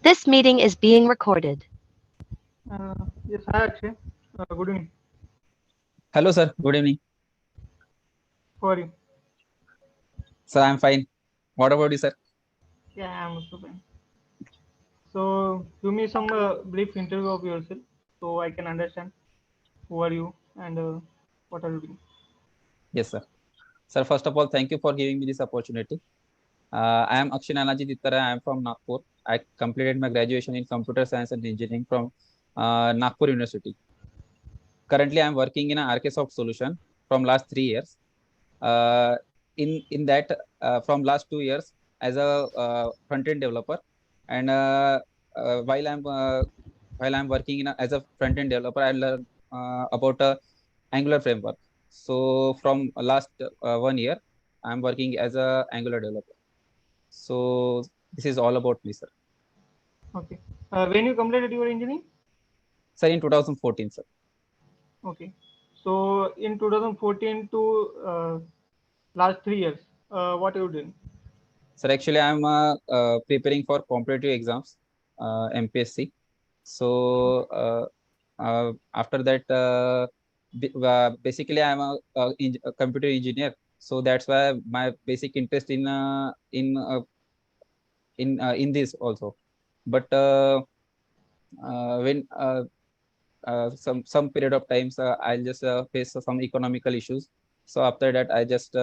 This meeting is being recorded. Yes, hi Akshay. Good evening. Hello, sir. Good evening. How are you? Sir, I'm fine. What about you, sir? Yeah, I'm also fine. So, give me some brief interview of yourself so I can understand who are you and what are you doing. Yes, sir. Sir, first of all, thank you for giving me this opportunity. I am Akshay Dittara. I am from Nagpur. I completed my graduation in computer science and engineering from Nagpur University. Currently, I am working in an Archisoft solution from last 3 years. Uh, in that, from last 2 years as a front-end developer, and while I'm working as a front-end developer, I learned about Angular framework. So from last 1 year, I'm working as a Angular developer. So this is all about me, sir. Okay. When you completed your engineering? Sir, in 2014, sir. Okay. So, in 2014 to last 3 years, what are you doing? Sir, actually, I'm preparing for competitive exams, MPSC. So after that, basically, I'm a computer engineer. So that's why my basic interest in this also. But when some period of times I'll just face some economical issues. So after that, I just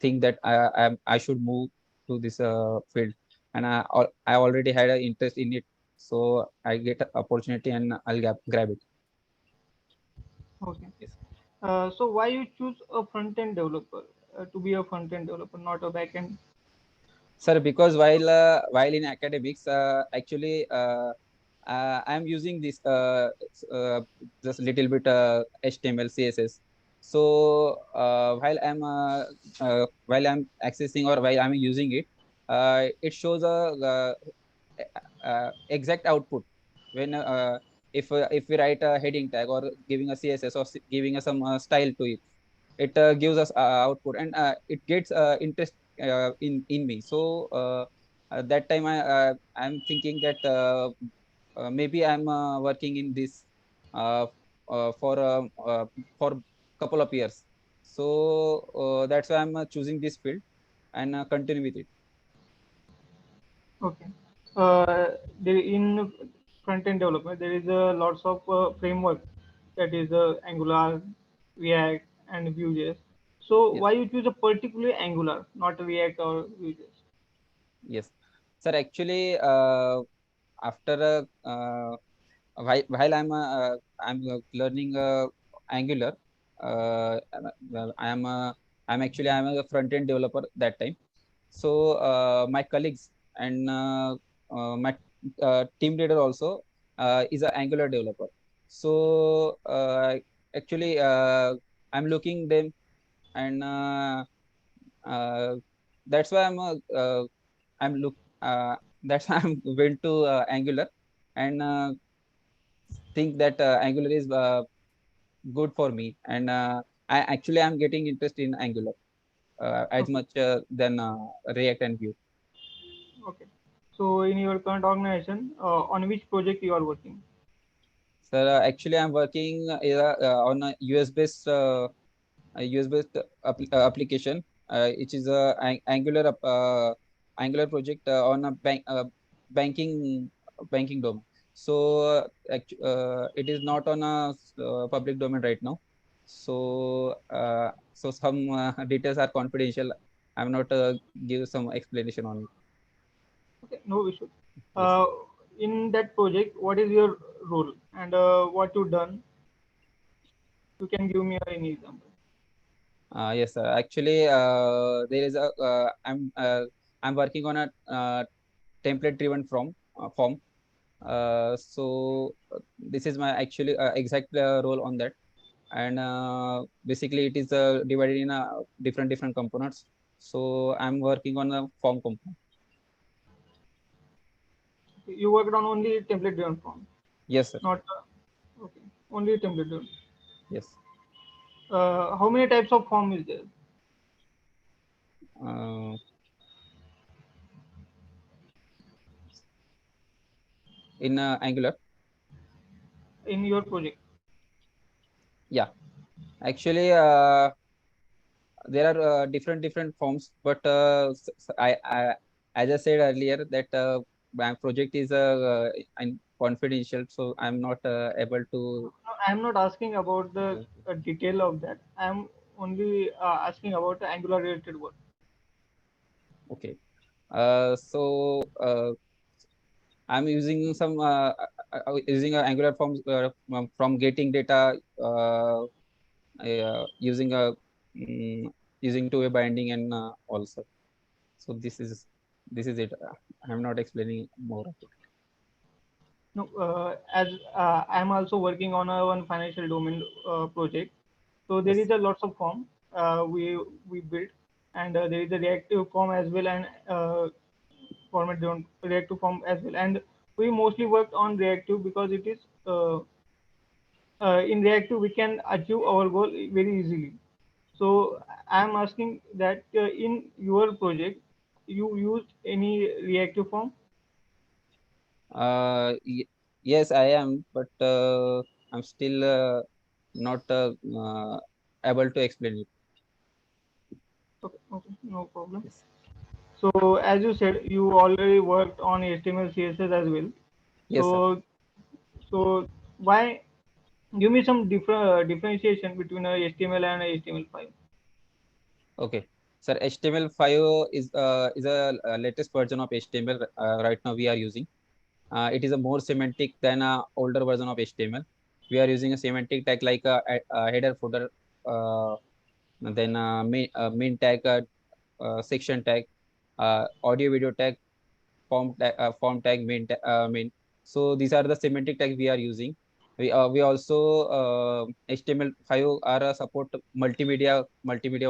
think that I should move to this field, and I already had an interest in it. So I get an opportunity and I'll grab it. Okay. Yes. So, why you choose a front-end developer to be a front-end developer, not a back-end? Sir, because while in academics, actually, I'm using this just little bit HTML, CSS. So while I'm accessing or while I'm using it, it shows a exact output when if we write a heading tag or giving a CSS or giving us some style to it, it gives us output, and it gets interest in me. So at that time, I'm thinking that maybe I'm working in this uh, uh, for uh, uh, for couple of years. So that's why I'm choosing this field and continue with it. Okay. There in front-end development, there is lots of framework that is Angular, React, and Vue.js. So Yes. why you choose a particularly Angular, not React or Vue.js? Yes, sir. Actually, after I'm learning Angular, well, I'm a front end developer that time. So my colleagues and my team leader also is an Angular developer. So actually, I'm looking them, and uh, that's why I'm look that's why I'm went to Angular, and think that Angular is good for me, and I'm getting interest in Angular as Okay. much than React and Vue. Okay. So in your current organization, on which project you are working? So I'm working on a US based application, which is a Angular project on a banking domain. So it is not on a public domain right now. So some details are confidential. I'm not give some explanation on it. Okay, no issue. Yes. Uh, in that project, what is your role and what you done? You can give me any example. Yes, sir. Actually, there is a I'm working on a template driven form. This is my actually exact role on that, and basically it is divided in different components. So I'm working on a form component. Okay, you worked on only template driven form, Yes, sir. not okay, only template driven. Yes. How many types of form is there? Uh, in Angular. in your project? Yeah, actually, there are different forms, but as I said earlier, that my project is confidential, so I'm not able to. No, I'm not asking about the Okay. detail of that. I'm only asking about the Angular related work. Okay. So I'm using some using Angular forms from getting data using a mm, using two-way binding and also. So this is it. I'm not explaining more of it. No, as I'm also working on a one financial domain project, so there Yes. is a lots of form we built, and there is a reactive form as well, and format don't reactive form as well, and we mostly worked on reactive because it is in reactive we can achieve our goal very easily. So I'm asking that in your project you used any reactive form? Yes, I am, but I'm still not able to explain it. Okay, okay, no problem. Yes. So as you said, you already worked on HTML, CSS as well. Yes, sir. So so why give me some differentiation between a HTML and a HTML5? Okay. Sir, HTML5 is a latest version of HTML right now we are using. It is a more semantic than a older version of HTML. We are using a semantic tag like a header, footer, uh, then main tag, section tag, audio video tag, form tag, main. So these are the semantic tags we are using. We also HTML5 are support multimedia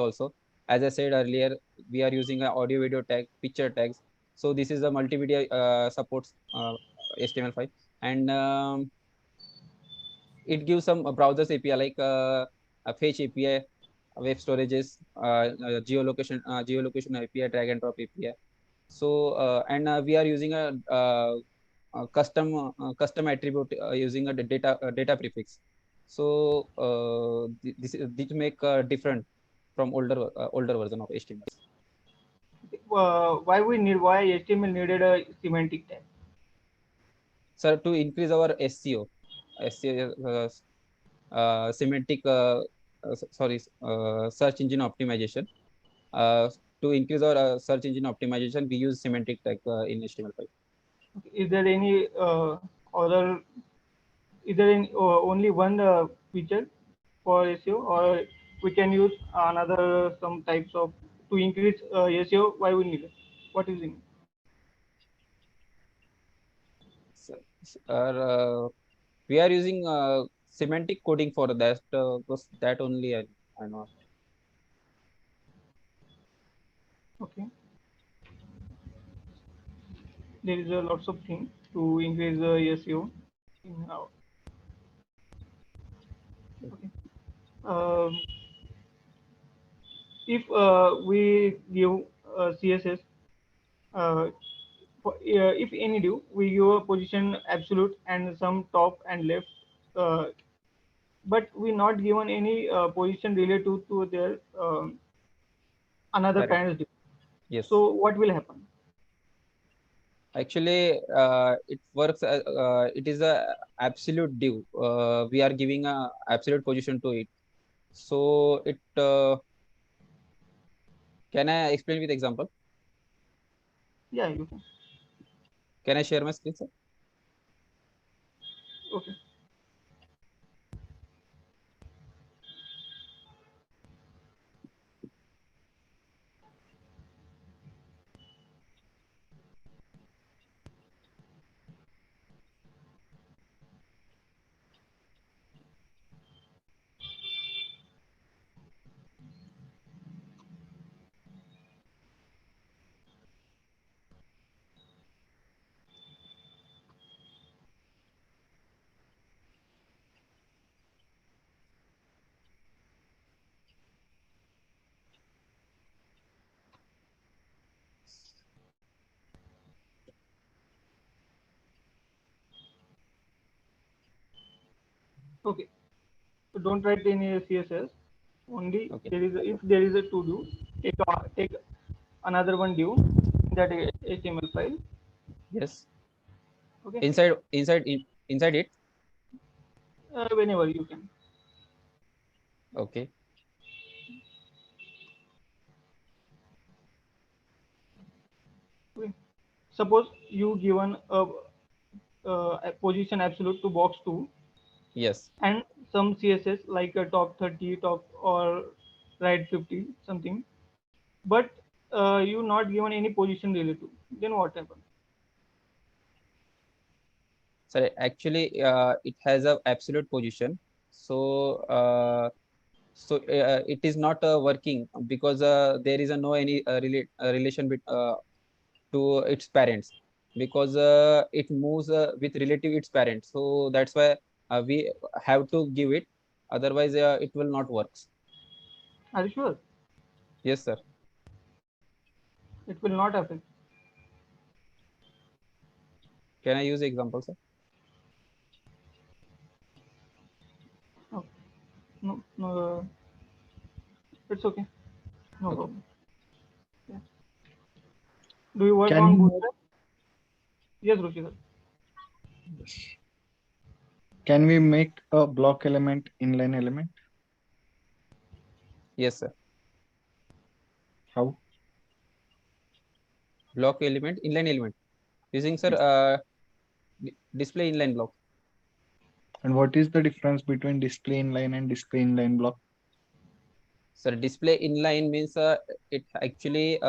also. As I said earlier, we are using a audio video tag, picture tags. So this is the multimedia supports HTML5, and it gives some browsers API like a fetch API, web storages, geolocation API, drag and drop API. So and we are using a custom attribute using a data prefix. So this make different from older version of HTML. Why HTML needed a semantic tag? So to increase our SEO, semantic sorry, search engine optimization. Uh, to increase our search engine optimization, we use semantic tag in HTML5. Is there any other? Is there any, only one feature for SEO, or we can use another some types of to increase SEO? Why we need it? What is it? So, we are using semantic coding for that. That only I know. Okay, there is a lots of things to increase SEO. In our, okay. Um, if we give CSS, uh, if any do, we give a position absolute and some top and left, uh, but we not given any position related to their another Correct. kind of. Yes. So what will happen? Actually, it works. It is a absolute div. We are giving a absolute position to it. So it can I explain with example? Yeah, you can. Can I share my screen, sir? Okay. Okay. So don't write any CSS. Only Okay. there is if there is a to do, take another one due in that HTML file. Yes. Okay. Inside it. Whenever you can. Okay. Okay. Suppose you given a position absolute to box 2 Yes. and some CSS like a top 30, top or right 50 something, but you not given any position related. Then what happens? So actually, it has a absolute position. So it is not working because there is a no any relation to its parents, because it moves with relative its parents. So that's why we have to give it. Otherwise, it will not work. Are you sure? Yes, sir. It will not affect. Can I use example, sir? No, no, no, it's okay. No Okay. problem. Yeah. Do you work Can on we Bootstrap? Yes, Ruchika. can we make a block element inline element? Yes, sir. How? Block element, inline element, using, sir, display inline block. And what is the difference between display inline and display inline block? So display inline means it actually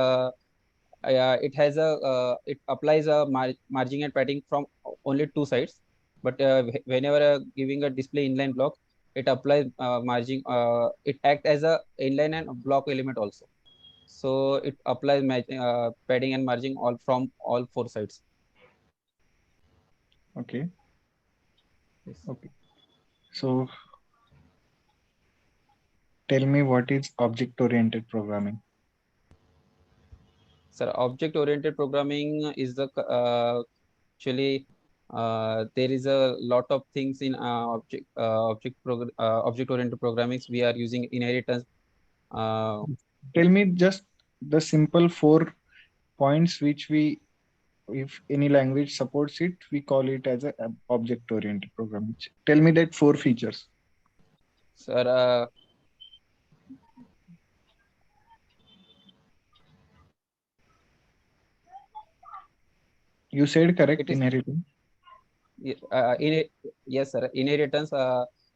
it has a it applies a margin and padding from only two sides. But whenever giving a display inline block, it applies margin. It act as a inline and a block element also. So it applies padding and margin all from all four sides. Okay. Yes. Okay. So tell me what is object-oriented programming? So object-oriented programming is the actually there is a lot of things in object-oriented programming. We are using inheritance. Tell me just the simple 4 points which we, if any language supports it, we call it as a object-oriented programming. Tell me that 4 features. Sir, You said it correct, is inheritance. in yes, sir. Inheritance,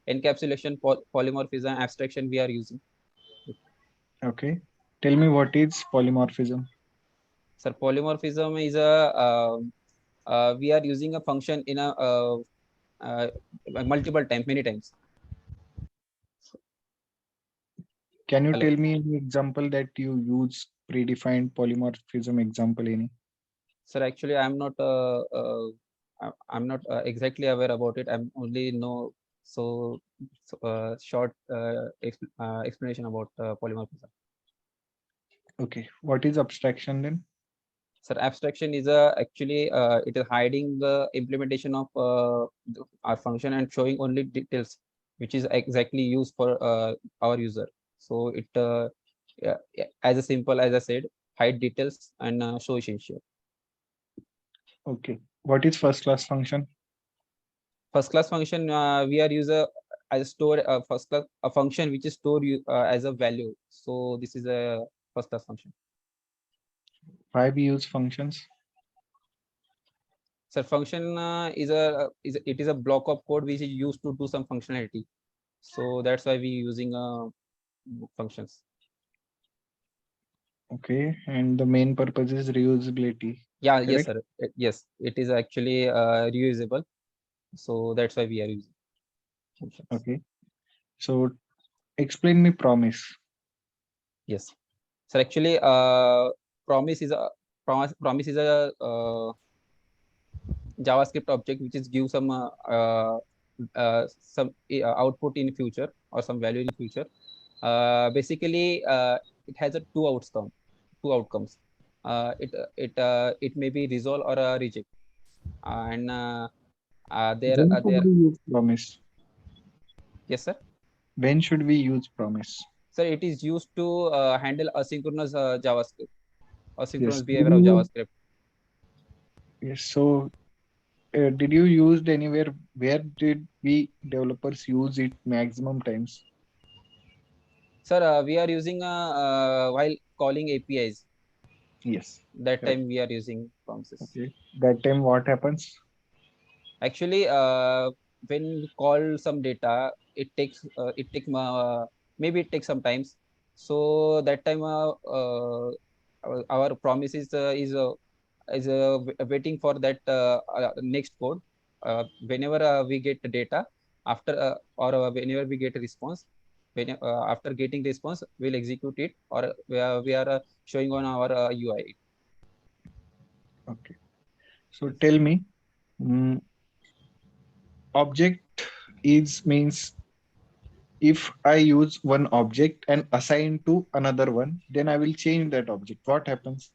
encapsulation, polymorphism, abstraction. We are using. Okay. Tell me what is polymorphism. Sir, polymorphism is we are using a function in a uh, multiple times, many times. Can you Hello. tell me any example that you use predefined polymorphism example any? Sir, actually, I'm not exactly aware about it. I'm only know short explanation about polymorphism. Okay. What is abstraction then? Sir, abstraction is actually it is hiding the implementation of our function and showing only details, which is exactly used for our user. So it yeah, as a simple as I said, hide details and show essential. Okay. What is first class function? First class function, we are use a as a store first class a function which is stored as a value. So this is a first class function. Why we use functions? So function it is a block of code which is used to do some functionality. So that's why we using functions. Okay. And the main purpose is reusability. Yeah, yes, Correct? sir. Yes, it is actually reusable. So that's why we are using functions. Okay. So explain me promise. Yes. So actually, promise is a promise is a JavaScript object which is give some output in future or some value in future. Basically, it has a two outcomes. It may be resolve or reject, and When should there we use promise? Yes, sir. When should we use promise? Sir, it is used to handle asynchronous JavaScript, Yes. asynchronous behavior of JavaScript. Yes. So, did you use anywhere? Where did we developers use it maximum times? Sir, we are using while calling APIs. Yes. That Correct. time we are using promises. Okay. That time what happens? Actually, when we call some data, it take maybe it takes some times. So that time our promise is waiting for that next code. Whenever we get the data after whenever we get a response, after getting response, we'll execute it, or we are showing on our UI. Okay. So tell me, mm, object is means if I use one object and assign to another one, then I will change that object. What happens?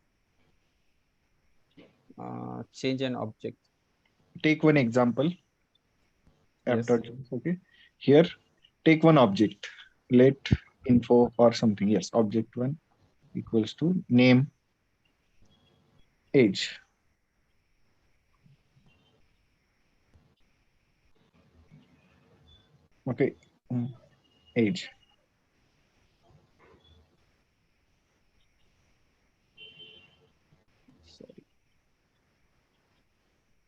Change an object. Take one example. Yes. Okay. Here, take one object. Let info or something. Yes, object one equals to name, age. Okay. Mm, Age. Sorry.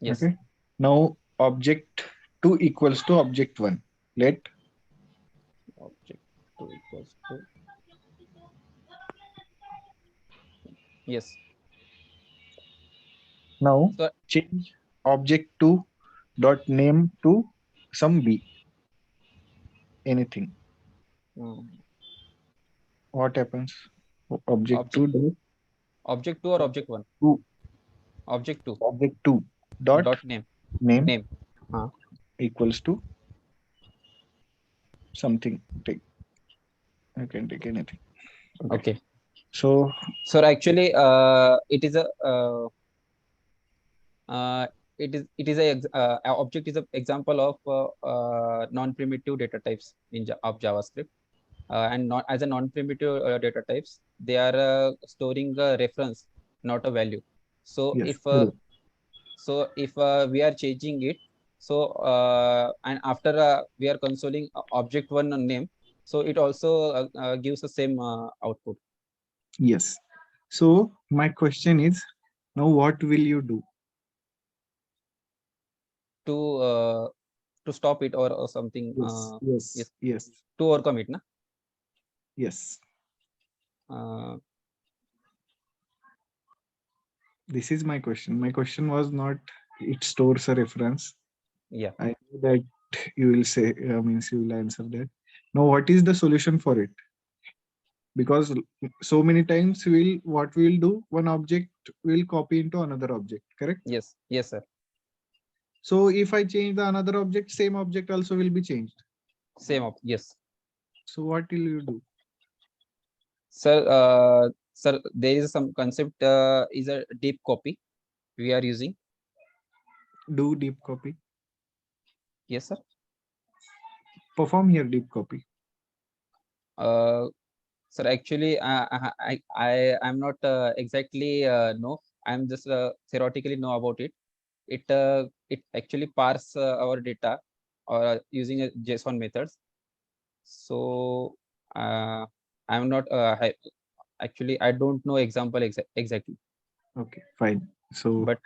Yes. Okay. Now object two equals to object one. Let Object 2 equals to, yes. now So change object two dot name to some b, anything. um, What happens? Object object two dot object 2 or object 1? two Object 2 object two dot dot name. name Name. uh, equals to something. Take you can take anything. Okay. okay. So So actually it is a uh, a object is a example of non-primitive data types of JavaScript, and not as a non-primitive data types, they are storing a reference, not a value. So yes, if correct. we are changing it, so and after we are consoling object one name, so it also gives the same output. Yes. So my question is now what will you do? To to stop it, or something. Yes, yes, Yes, yes, to overcome it, na? yes. uh, This is my question. My question was not it stores a reference. yeah. I know that you will say, means you will answer that. Now, what is the solution for it? Because so many times what we will do, one object will copy into another object, correct? Yes, yes, sir. So if I change the another object, same object also will be changed. Yes, So what will you do? sir. Sir, there is some concept, is a deep copy we are using. Do deep copy. Yes, sir. Perform here deep copy. uh, Sir, actually, I'm not exactly know. I'm just theoretically know about it. It actually parse our data, or using a JSON methods. So I'm not actually I don't know example exactly, Okay, fine. So but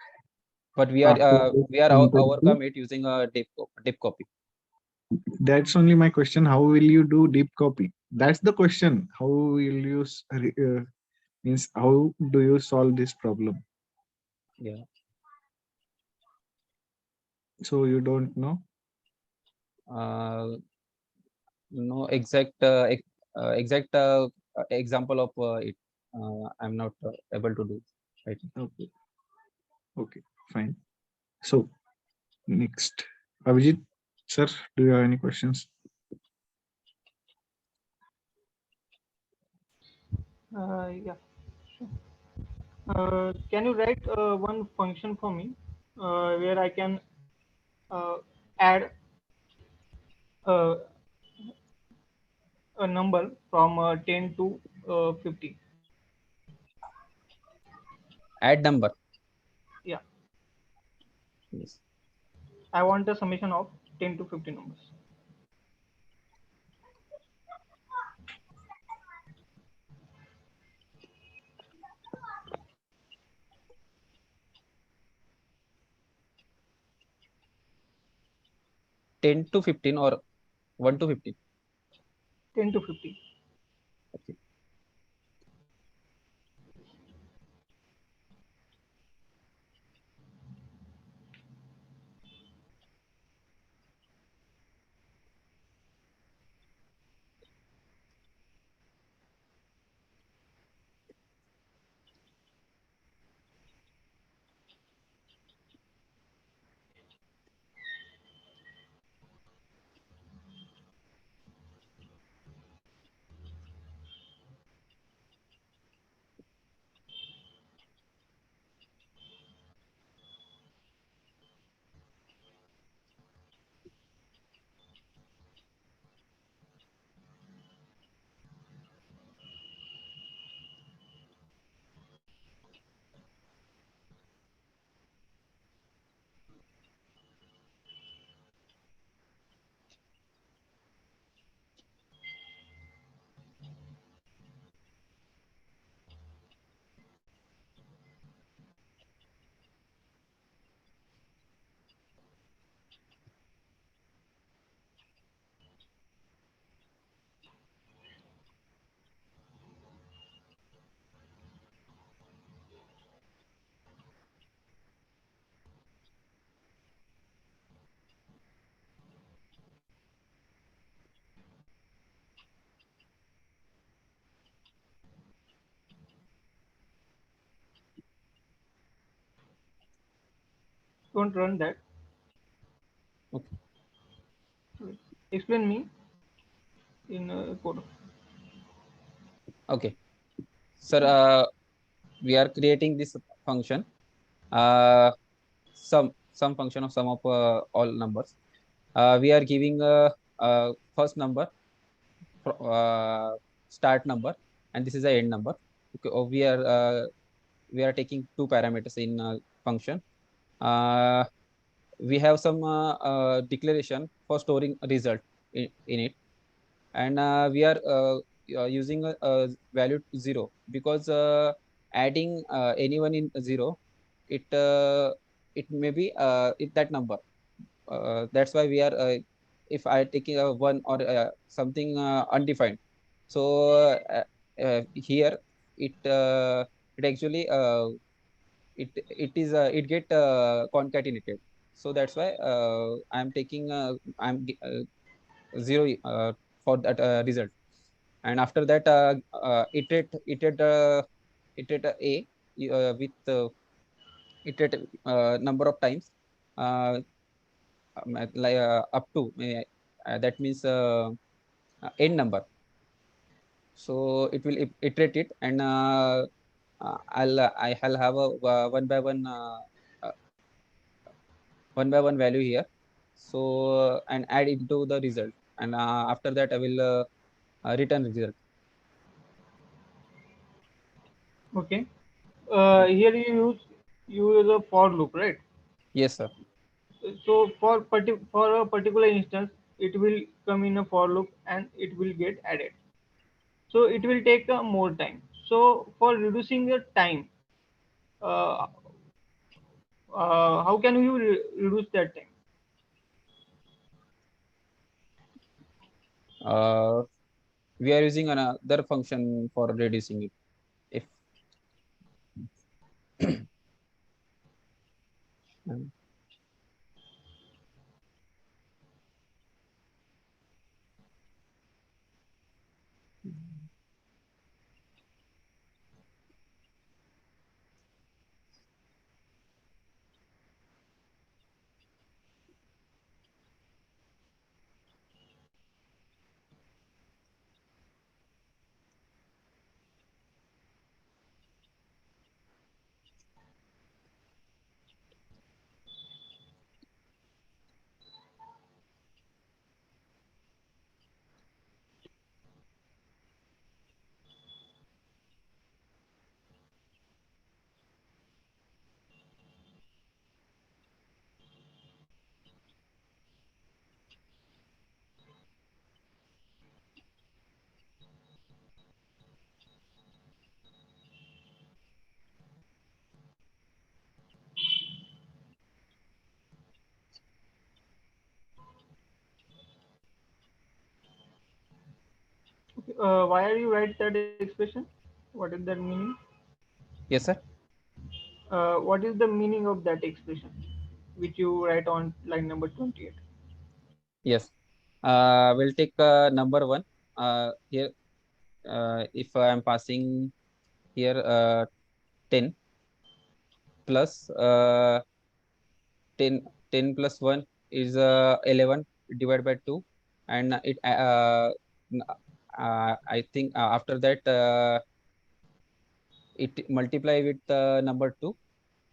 after this we are interview, overcome it using a deep copy. that's only my question. How will you do deep copy? That's the question. How will you means how do you solve this problem? Yeah. So you don't know. Uh, no exact example of it. I'm not able to do right now. Okay, okay, fine. So next, Abhijit, sir, do you have any questions? Yeah. Can you write one function for me where I can uh, add uh, a number from 10 to 50. Add number. Yeah, Yes. I want a summation of 10 to 50 numbers. 10 to 15 or 1 to 15. 10 to 50. Okay. Don't run that. Okay. Explain me in code. Okay. Sir, we are creating this function. Uh, some function of sum of all numbers. We are giving first number, start number, and this is the end number. Okay, we are taking two parameters in function. Uh, we have some declaration for storing a result in it, and we are using a value 0 because adding anyone in 0, it it may be that number. That's why we are if I taking a one or something undefined, so here it it actually it is it get concatenated. So that's why I'm taking zero for that result, and after that iterate a with iterate number of times, uh, like up to that means n number. So it will iterate it, and I'll have a uh, one by one value here. So and add into the result, and after that I will return result. Okay. Here you use a for loop, right? Yes, sir. So for a particular instance, it will come in a for loop and it will get added. So it will take more time. So for reducing the time, uh, how can you reduce that time? Uh, we are using another function for reducing it. If um, Why are you write that expression? What is that meaning? Yes, sir. What is the meaning of that expression, which you write on line number 28? Yes. We'll take number one. Here, if I am passing here 10 plus 10, 10 plus 1 is 11 divided by 2, and n- I think after that it multiply with number 2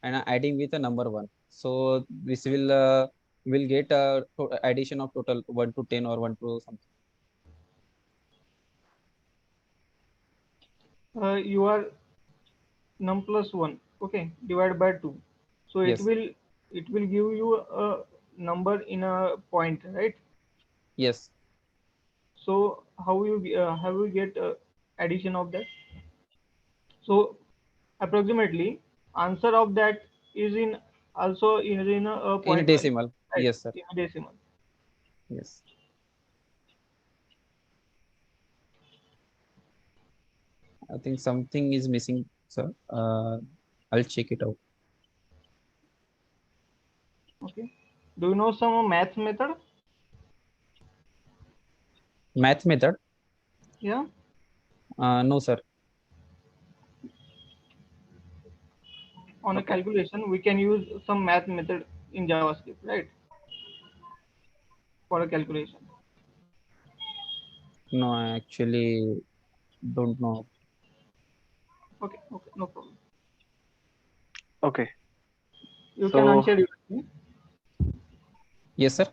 and adding with a number 1. So this will get a addition of total 1 to 10 or 1 to something. You are num plus 1, okay, divided by 2. So it Yes, will give you a number in a point, right? yes. So how you get addition of that? So approximately answer of that is in also is in a In point value, decimal. right? Yes, sir. In a decimal. Yes. I think something is missing, sir. I'll check it out. Okay. Do you know some math method? Math method? Yeah. No, sir. On a Okay. calculation, we can use some math method in JavaScript, right? For a calculation. No, I actually don't know. Okay. Okay. No problem. Okay. You can So answer your Yes, sir.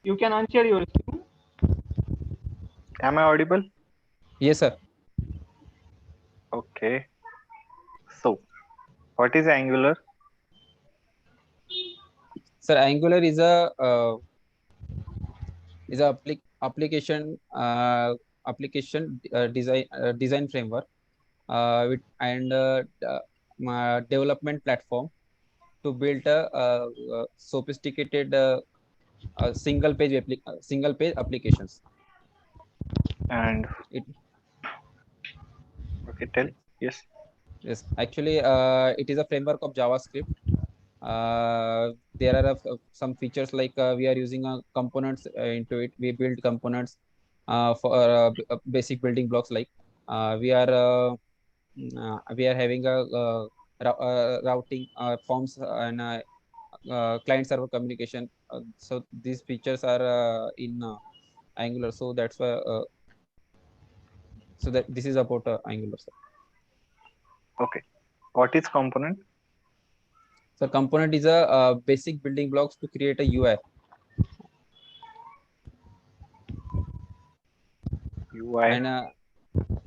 You can answer your screen. am I audible? Yes, sir. Okay. So what is Angular? Sir, Angular is a application design framework with and development platform to build a sophisticated single page applications. And It okay, tell. Yes. Yes, actually, it is a framework of JavaScript. There are some features like we are using components into it. We build components for basic building blocks like we are having a routing forms and client server communication. So these features are in Angular. So that's why. So that this is about Angular. Okay. What is component? So component is a basic building blocks to create a UI. UI. And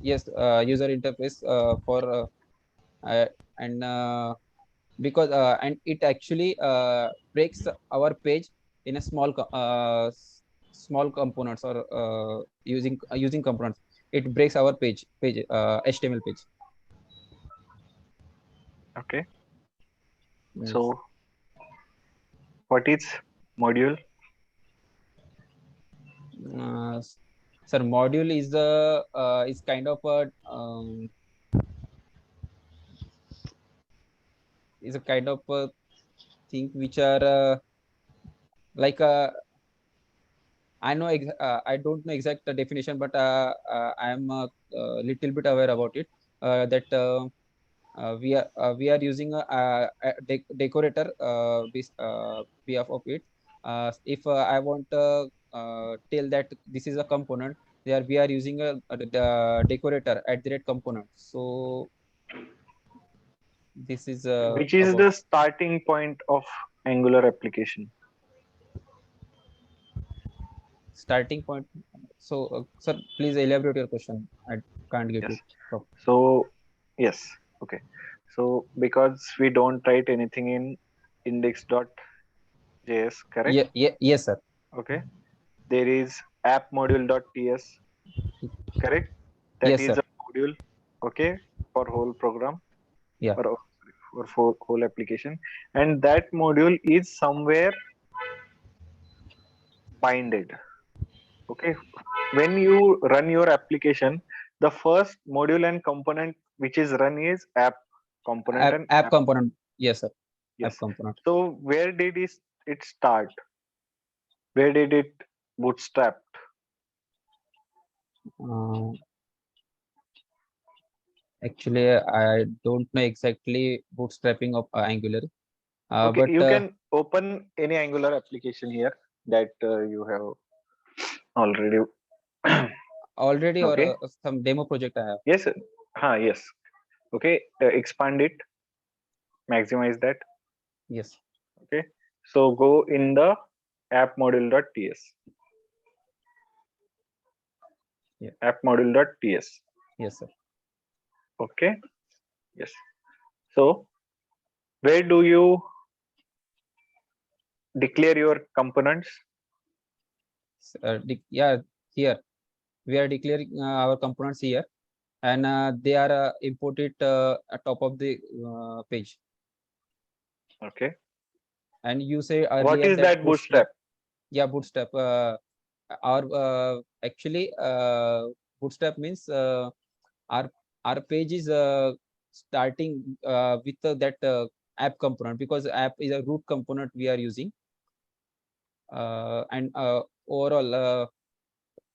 yes, user interface for uh, and because and it actually breaks our page in a small components or using components. It breaks our page HTML page. Okay. Yes. So what is module? Uh, Sir, module is kind of a is a kind of a thing which are like I don't know exact definition, but I am a little bit aware about it. That we are using a decorator behalf of it. If I want to tell that this is a component, there we are using a decorator at the rate component. So this is Which is about the starting point of Angular application? starting point. So, sir, please elaborate your question. I can't get Yes. it. So, So yes. Okay. So because we don't write anything in index.js, correct? yeah, yeah, yes, sir. Okay. There is app module.ts, correct? That Yes, is sir. a module, okay, for whole program Yeah. or for whole application, and that module is somewhere binded. Okay, when you run your application, the first module and component which is run is app component and App app. component. Yes, sir. App Yes. component. So where did it start? Where did it bootstrap? Uh, Actually, I don't know exactly bootstrapping of Angular. Okay, But you can open any Angular application here that you have already. already or Okay. some demo project I have. Yes. Yes. Okay. Expand it. Maximize that. Yes. Okay. So go in the app module.ts. Yeah. App module.ts. Yes, sir. Okay. Yes. So where do you declare your components? Yeah, here we are declaring our components here, and they are imported at top of the page. Okay. And you say What earlier is that that bootstrap? Yeah, bootstrap. Our actually bootstrap means our our page is starting with that app component, because app is a root component we are using. And overall,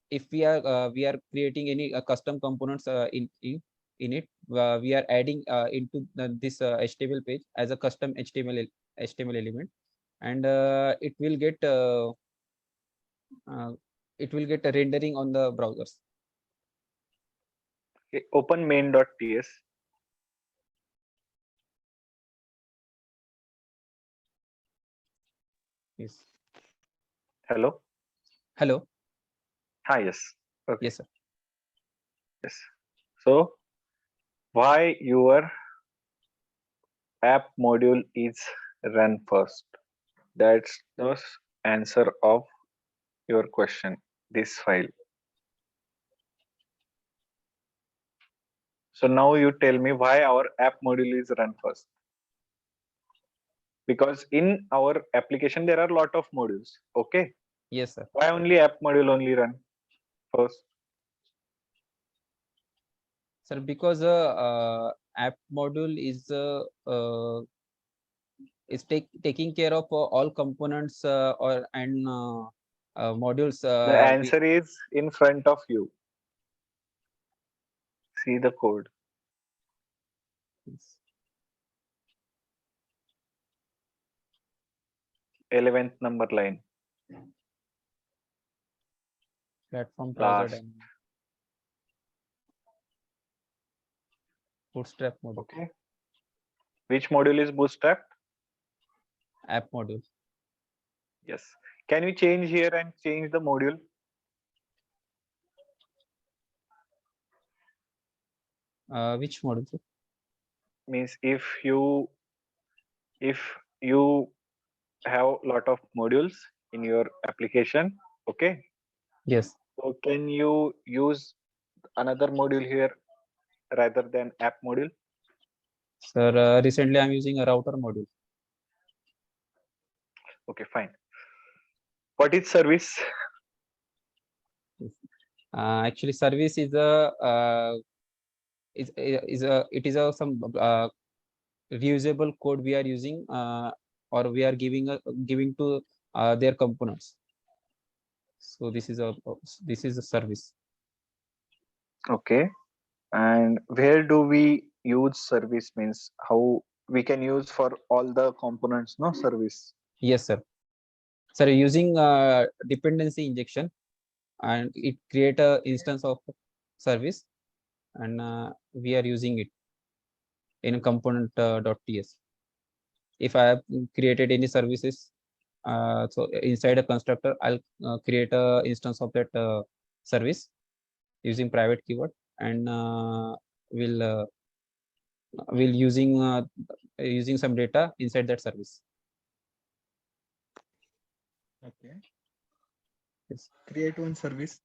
if we are creating any custom components in it, we are adding into this HTML page as a custom HTML element, and uh, it will get a rendering on the browsers. Okay. Open main.ts. Yes. Hello. Hello. Yes. Okay. Yes, sir. Yes. So why your app module is run first? That's the answer of your question. This file. So now you tell me why our app module is run first. Because in our application there are a lot of modules. Okay. Yes, sir. Why only app module only run first? Sir, because app module is taking care of all components or and modules. The answer is in front of you. See the code. 11th number line. Platform browser Last. and bootstrap module. Okay. Which module is bootstrap? App module. Yes. Can you change here and change the module? Which module, sir? Means if you have lot of modules in your application, okay. Yes. So can you use another module here rather than app module? Sir, recently I'm using a router module. Okay, fine. What is service? Actually, service is a it is a some reusable code we are using, or we are giving to their components. So this is a service. Okay. And where do we use service? Means how we can use for all the components, no service. Yes, sir. Sir, using dependency injection, and it create a instance of service, and we are using it in component .ts. If I have created any services, so inside a constructor, I'll create a instance of that service using private keyword, and will using some data inside that service. Okay. Yes. Create one service.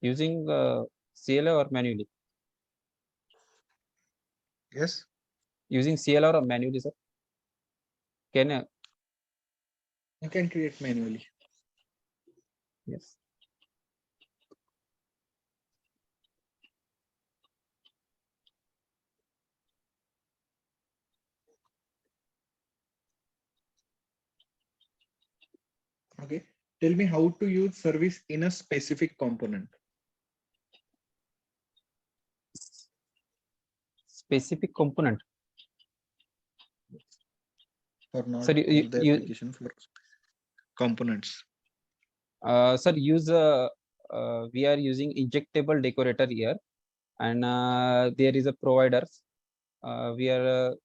Using CLI or manually? Yes. Using CLI or manually, sir? Can You can create manually. yes. Okay. Tell me how to use service in a specific component. Specific component. For not Sir, all the application, for components. sir, use we are using injectable decorator here, and there is a provider. We are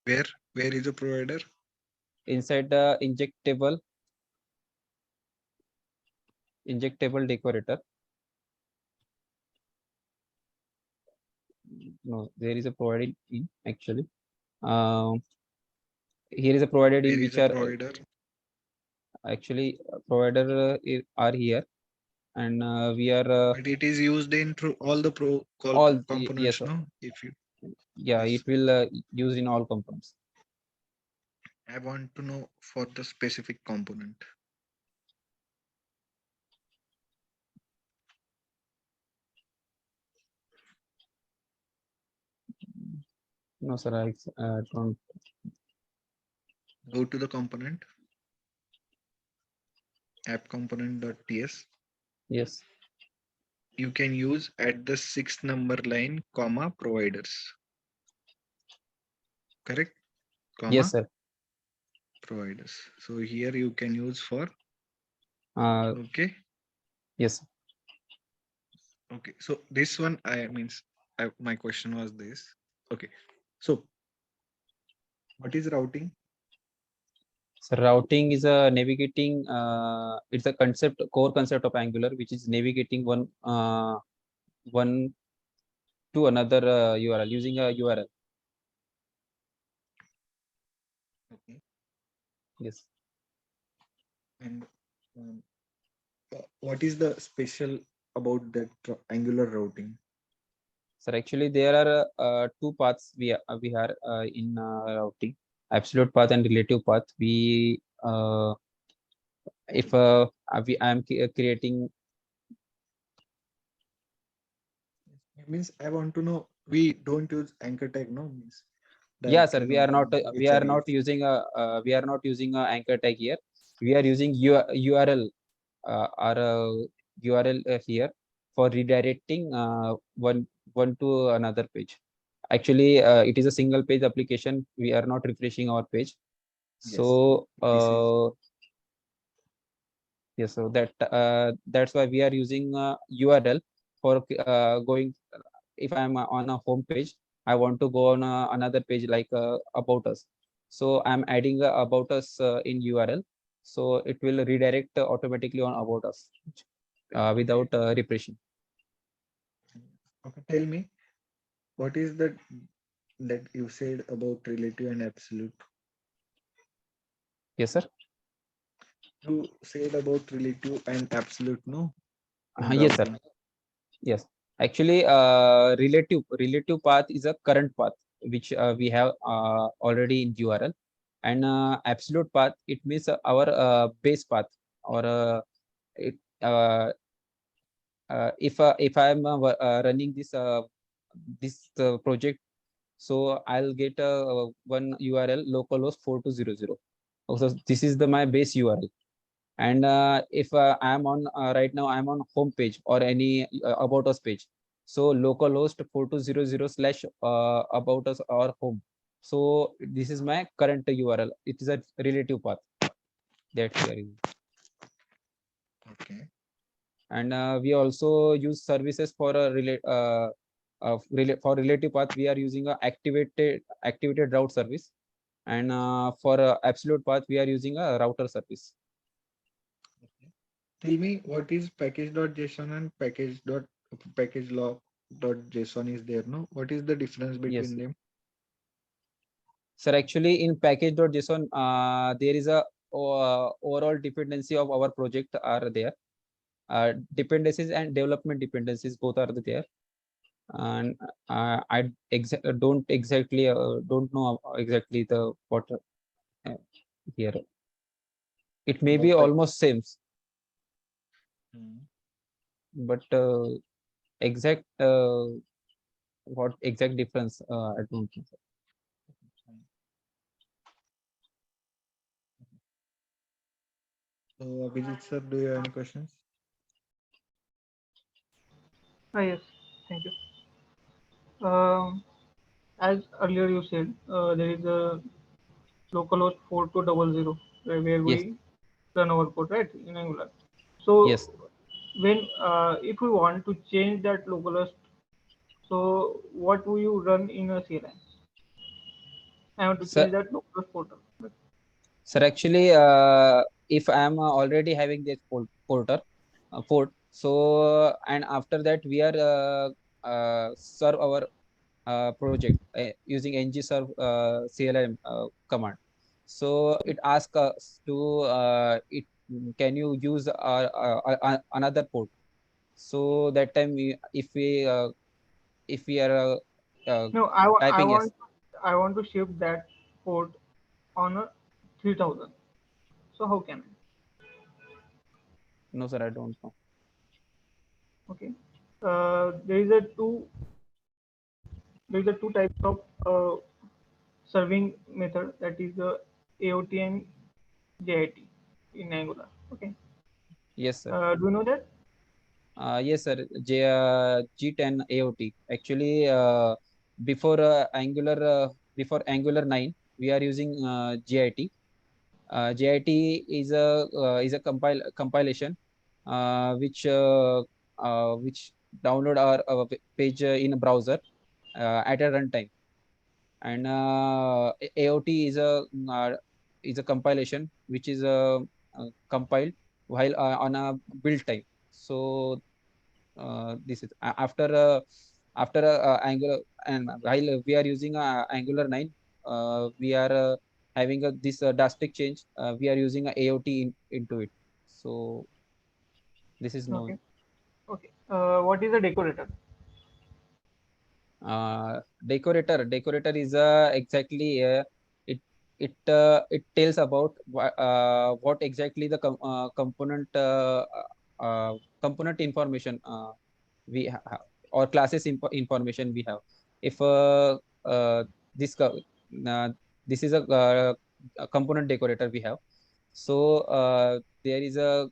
Where is the provider? inside the injectable decorator. No, there is a provided in actually. Here is a provided in Where is which the are provider? actually provider are here, and we are But it is used in all the all yes, components, sir. no? If you Yeah, yes. it will use in all components. I want to know for the specific component. No, sir, I don't. Go to the component, app component.ts. Yes, You can use at the 6th number line, comma, providers. Correct? Comma, yes, sir. providers. So here you can use for, okay. Yes. Okay. So this one, my question was this. Okay. So what is routing? So routing is a navigating. It's a core concept of Angular, which is navigating one to another URL using a URL. Okay. Yes. And what is the special about that Angular routing? So actually, there are two paths we are in routing: absolute path and relative path. We if I am creating. It means I want to know, we don't use anchor tag, no? Means Yeah, sir. directly We are know not. We are not HREF. using a. We are not using a anchor tag here. We are using URL or URL here for redirecting one to another page. Actually, it is a single page application. We are not refreshing our page. Yes. So This is yes, so that's why we are using URL for going. If I'm on a home page, I want to go on another page like about us. So I'm adding about us in URL. So it will redirect automatically on about us without refreshing. okay. Tell me, what is that you said about relative and absolute? Yes, sir. You said about relative and absolute, no? In Yes, sir. routing. Yes. Actually, relative path is a current path which we have already in URL, and absolute path it means our base path or it, if I'm running this project, so I'll get one URL localhost 4200. Also, this is the my base URL. And if I'm on right now, I'm on home page or any about us page. So localhost 4200 slash about us or home. So this is my current URL. It is a relative path that we are using. Okay. And we also use services for a for relative path. We are using a activated route service, and for absolute path we are using a router service. Tell me, what is package.json and package log.json is there, no? What is the difference Yes, between them? sir. Actually, in package.json, there is a overall dependency of our project are there. dependencies and development dependencies both are there. And I don't exactly don't know exactly the what uh, here. It may be That's like almost same, hmm, but exact what exact difference I don't know. fine. So Abhijit sir, do you have any questions? Yes, thank you. As earlier you said, there is a localhost 4200 where Yes, we run our code, right, in Angular. So yes. when if we want to change that localhost, so what will you run in a CLI? I want to So change that localhost portal. sir, actually, if I am already having this port, so and after that we are serve our project using ngserve CLI command. So it asks us to it can you use another port. So that time if we are uh, No, typing yes. I want to shift that port on a 3000. So how can I? No sir, I don't know. Okay. There is a two types of serving method, that is the AOT and JIT in Angular. Okay. Yes sir. Do you know that? Yes, sir. G10 AOT. Actually, before Angular, before Angular 9, we are using GIT. GIT is a compilation which download our page in a browser at a runtime. And AOT is a compilation which is compiled while on a build time. So this is after Angular, and while we are using Angular 9, we are having this drastic change. We are using a AOT into it. So this is known. Okay. Okay. What is a decorator? Decorator is exactly it it tells about what exactly the component information we have, or classes information we have. If this uh, this is a component decorator we have, so there is a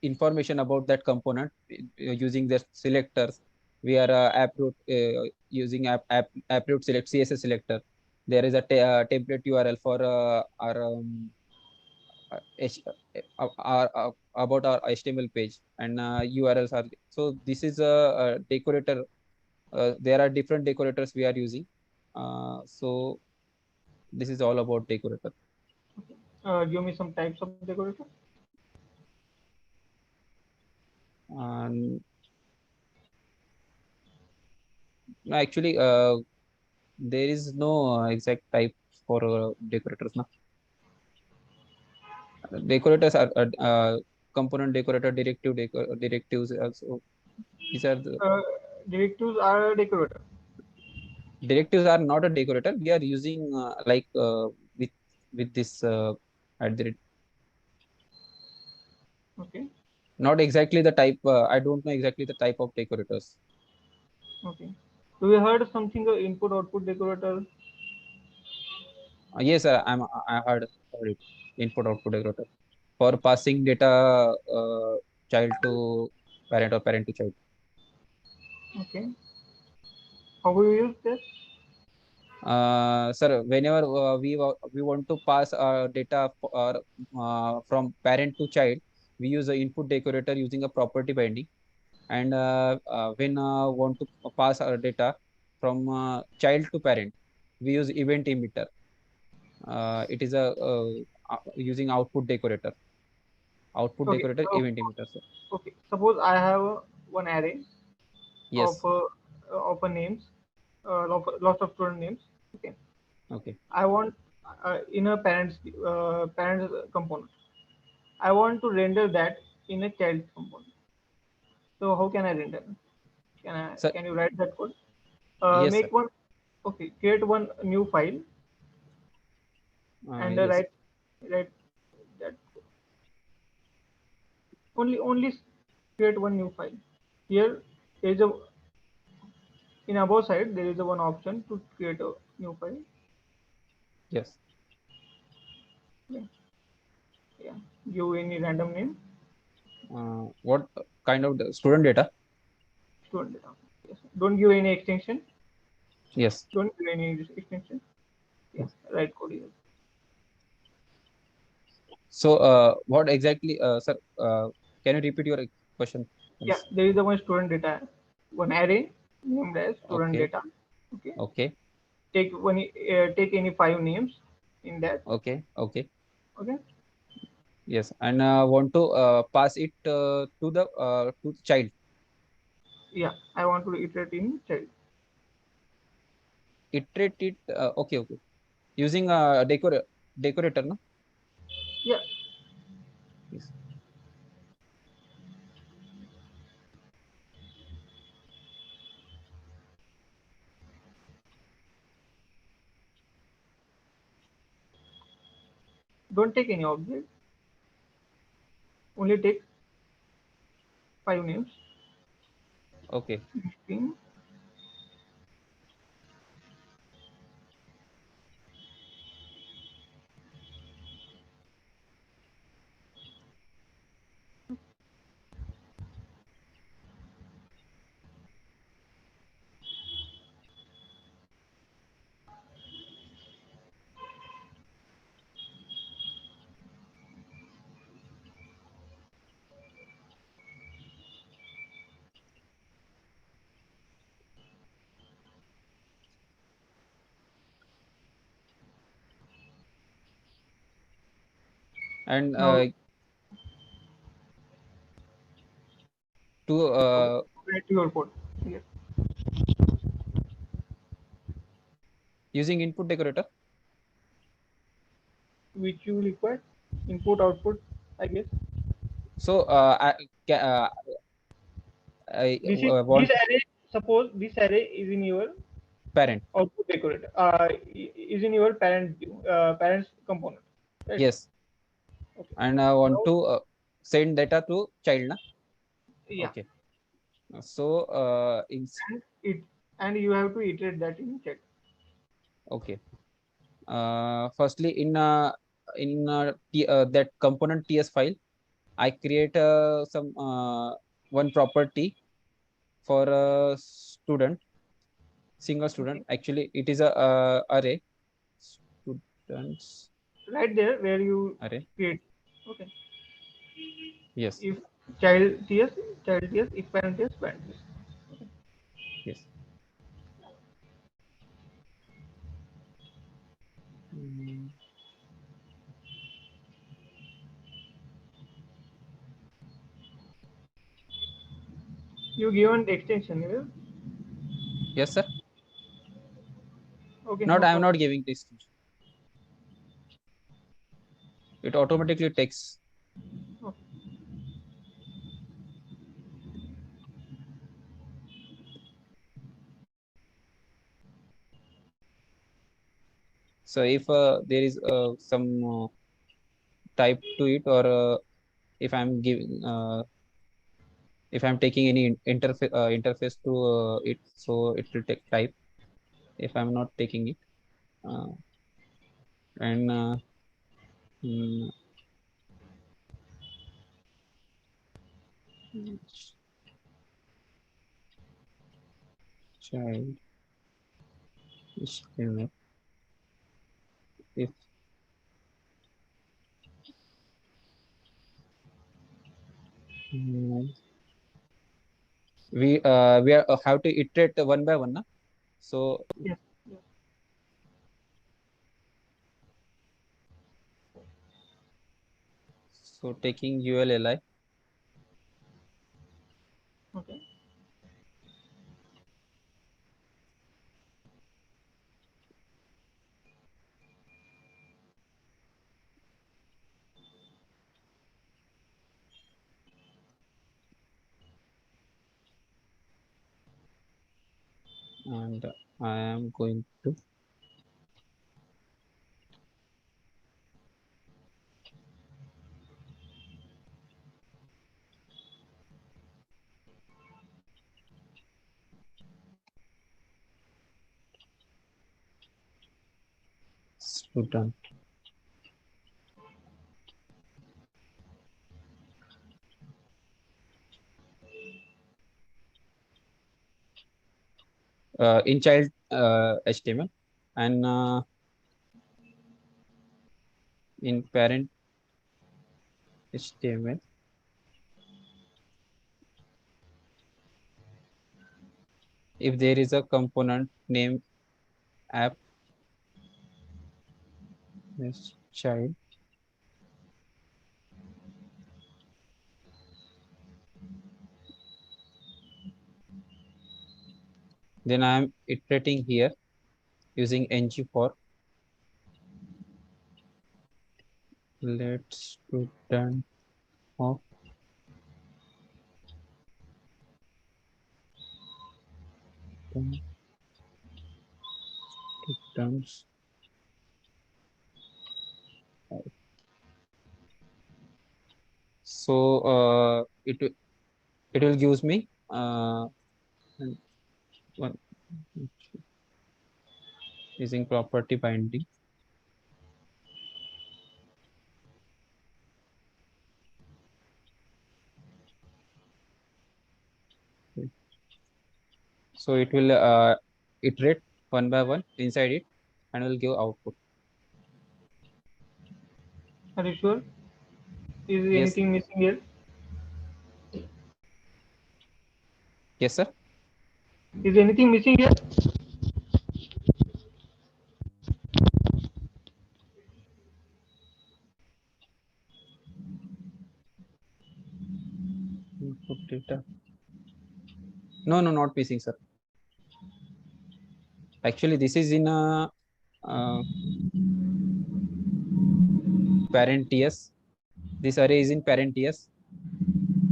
information about that component using the selectors. We are using app root select CSS selector. There is a template URL for our about our HTML page, and URLs are. So this is a decorator. There are different decorators we are using. So this is all about decorator. Give me some types of decorator. And no, actually, there is no exact type for decorators. No? Decorators are component decorator, directives. Also, these are the Uh, Directives are a decorator. directives are not a decorator. We are using like with this at the Okay. not exactly the type. I don't know exactly the type of decorators. Okay. Do you heard something input output decorator? Yes, I heard it. Input output decorator for passing data child to parent or parent to child. Okay. How will you use this? Sir, whenever we want to pass data from parent to child, we use the input decorator using a property binding. And when want to pass our data from child to parent, we use event emitter. It is a using output Okay. decorator event emitter. Sir. Okay. Suppose I have one array of Yes. names, lots of student names. Okay. Okay. I want in a parents component. I want to render that in a child component. So how can I render? Sir, Can you write that code? yes, sir. Make one. Okay, create one new file and Yes. write that only create one new file. Here there is a in above side there is a one option to create a new file. Yes. Yeah, yeah. Give any random name. What kind of the student data? Student data. Yes. Don't give any extension. Yes. Don't give any extension. Yeah. Write code here. So, what exactly, sir? Can you repeat your question, Yeah, please? there is a one student data, one array named as student Okay. data. Okay. Okay. Take any five names in that. Okay. Okay. Okay. Yes. And want to pass it to the child. Yeah, I want to iterate in child. Iterate it. Okay. Okay. Using decorator, no? Yeah, Yes. don't take any object. Only take five names. Okay. String. And Now to write your code. Here. using input decorator. Which you require. Input output. I guess. So, I This want array. Suppose this array is in your parent. output decorator. Is in your parents component. Right. Yes. Okay. And I want Now to send data to child, na? yeah, Okay. So, and it and you have to iterate that in check. okay. Firstly, that component TS file, I create some one property for a student, single Okay. student. Actually, it is a array, students Right there where you array. create. Okay. Yes. If child ts, child ts, if parent ts, parent ts. Yes. Mm, You given the extension here. yes, sir. Okay, Not, no I am problem. not giving this. It automatically takes. Okay. So if there is some type to it, or if I'm giving if I'm taking any interface to it, so it will take type. If I'm not taking it, uh, and mm, child is if mm, we have to iterate one by one, na? So Yes. Yes. taking ULLI. Okay. and I am going to student. In child HTML, and in parent HTML, if there is a component name app this child, then I am iterating here using ng for let student of students. So it will gives me and one using property binding. So it will iterate one by one inside it and will give output. Are you sure? Is Yes, anything missing here? yes, sir. Is anything missing here? Input data. No, no, not missing, sir. Actually, this is in a parent TS. This array is in parent TS.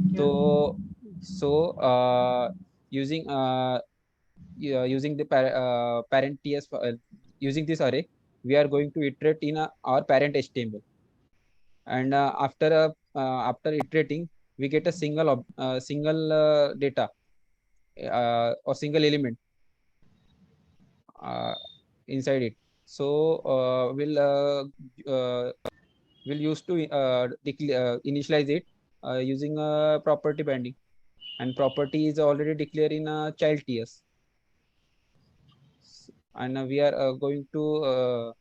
Yeah. So using using the parent TS using this array, we are going to iterate in our parent HTML, and after iterating, we get a single data or single element uh, inside it. So we'll use to initialize it using a property binding, and property is already declared in child TS, and we are going to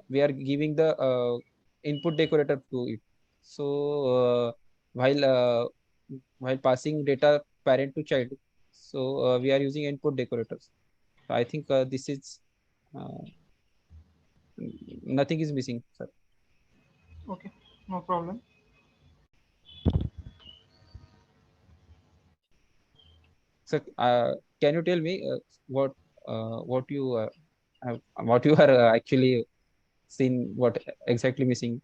we are giving the input decorator to it. So while uh, while passing data parent to child, so we are using input decorators. So I think this is uh, nothing is missing, sir. Okay. No problem. So can you tell me what you what you are actually seen, what exactly missing?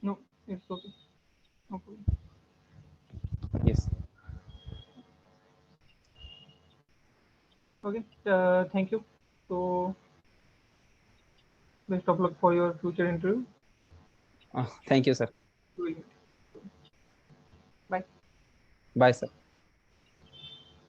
No, it's okay. No problem. Yes. Okay. Thank you. So best of luck for your future interview. Thank you, sir. Bye. Bye, sir.